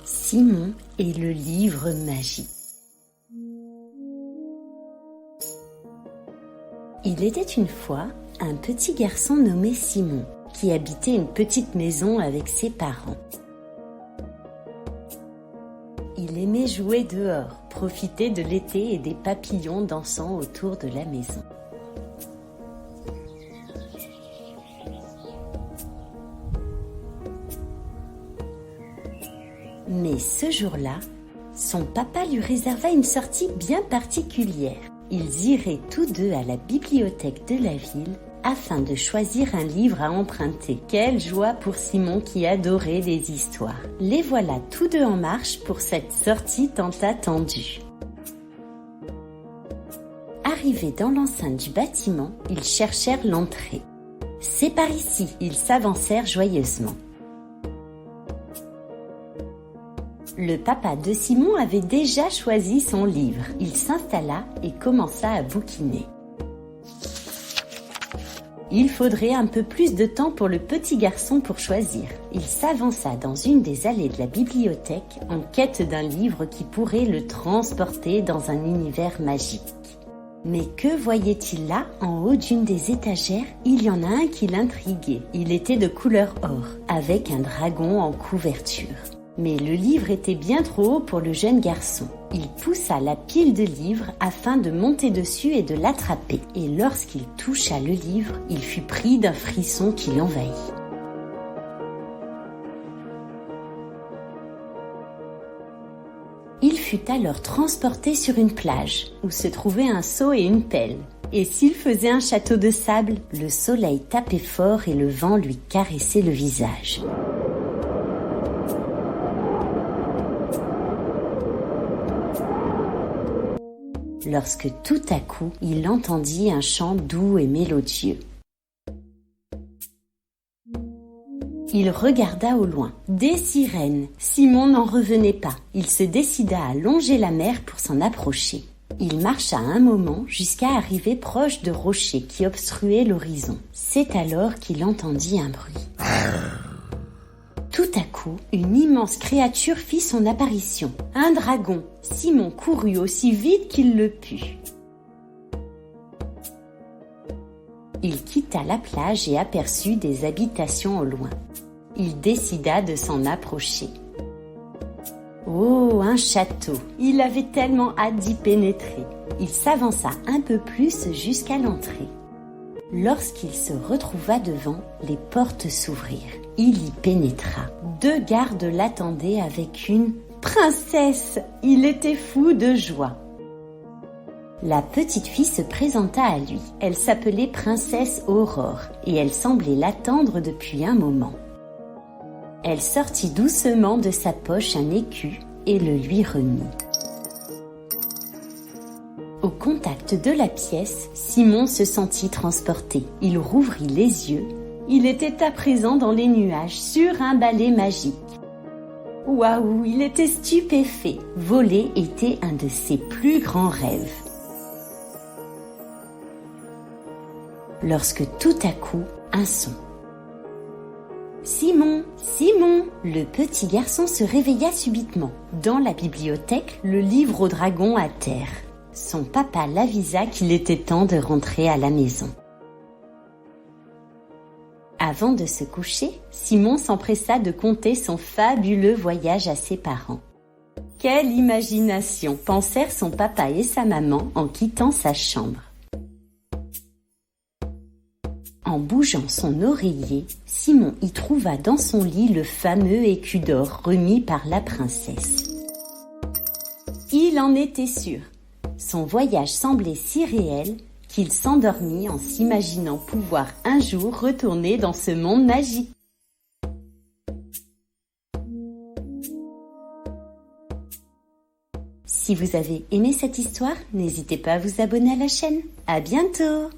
Simon et le livre magique. Il était une fois un petit garçon nommé Simon qui habitait une petite maison avec ses parents. Il aimait jouer dehors, profiter de l'été et des papillons dansant autour de la maison. Mais ce jour-là, son papa lui réserva une sortie bien particulière. Ils iraient tous deux à la bibliothèque de la ville afin de choisir un livre à emprunter. Quelle joie pour Simon qui adorait les histoires. Les voilà tous deux en marche pour cette sortie tant attendue. Arrivés dans l'enceinte du bâtiment, ils cherchèrent l'entrée. « C'est par ici !» Ils s'avancèrent joyeusement. Le papa de Simon avait déjà choisi son livre. Il s'installa et commença à bouquiner. Il faudrait un peu plus de temps pour le petit garçon pour choisir. Il s'avança dans une des allées de la bibliothèque en quête d'un livre qui pourrait le transporter dans un univers magique. Mais que voyait-il là, en haut d'une des étagères? Il y en a un qui l'intriguait. Il était de couleur or, avec un dragon en couverture. Mais le livre était bien trop haut pour le jeune garçon. Il poussa la pile de livres afin de monter dessus et de l'attraper. Et lorsqu'il toucha le livre, il fut pris d'un frisson qui l'envahit. Il fut alors transporté sur une plage où se trouvaient un seau et une pelle. Et s'il faisait un château de sable, le soleil tapait fort et le vent lui caressait le visage. Lorsque tout à coup, il entendit un chant doux et mélodieux. Il regarda au loin. Des sirènes. Simon n'en revenait pas. Il se décida à longer la mer pour s'en approcher. Il marcha un moment jusqu'à arriver proche de rochers qui obstruaient l'horizon. C'est alors qu'il entendit un bruit. Tout à coup, une immense créature fit son apparition. Un dragon. Simon courut aussi vite qu'il le put. Il quitta la plage et aperçut des habitations au loin. Il décida de s'en approcher. Oh, un château! Il avait tellement hâte d'y pénétrer. Il s'avança un peu plus jusqu'à l'entrée. Lorsqu'il se retrouva devant, les portes s'ouvrirent. Il y pénétra. 2 gardes l'attendaient avec une princesse. Il était fou de joie. La petite fille se présenta à lui. Elle s'appelait Princesse Aurore et elle semblait l'attendre depuis un moment. Elle sortit doucement de sa poche un écu et le lui remit. Au contact de la pièce, Simon se sentit transporté. Il rouvrit les yeux. Il était à présent dans les nuages, sur un balai magique. Waouh, il était stupéfait. Voler était un de ses plus grands rêves. Lorsque tout à coup, un son. Simon, Simon! Le petit garçon se réveilla subitement. Dans la bibliothèque, le livre au dragon à terre. Son papa l'avisa qu'il était temps de rentrer à la maison. Avant de se coucher, Simon s'empressa de conter son fabuleux voyage à ses parents. Quelle imagination, pensèrent son papa et sa maman en quittant sa chambre. En bougeant son oreiller, Simon y trouva dans son lit le fameux écu d'or remis par la princesse. Il en était sûr. Son voyage semblait si réel qu'il s'endormit en s'imaginant pouvoir un jour retourner dans ce monde magique. Si vous avez aimé cette histoire, n'hésitez pas à vous abonner à la chaîne. À bientôt!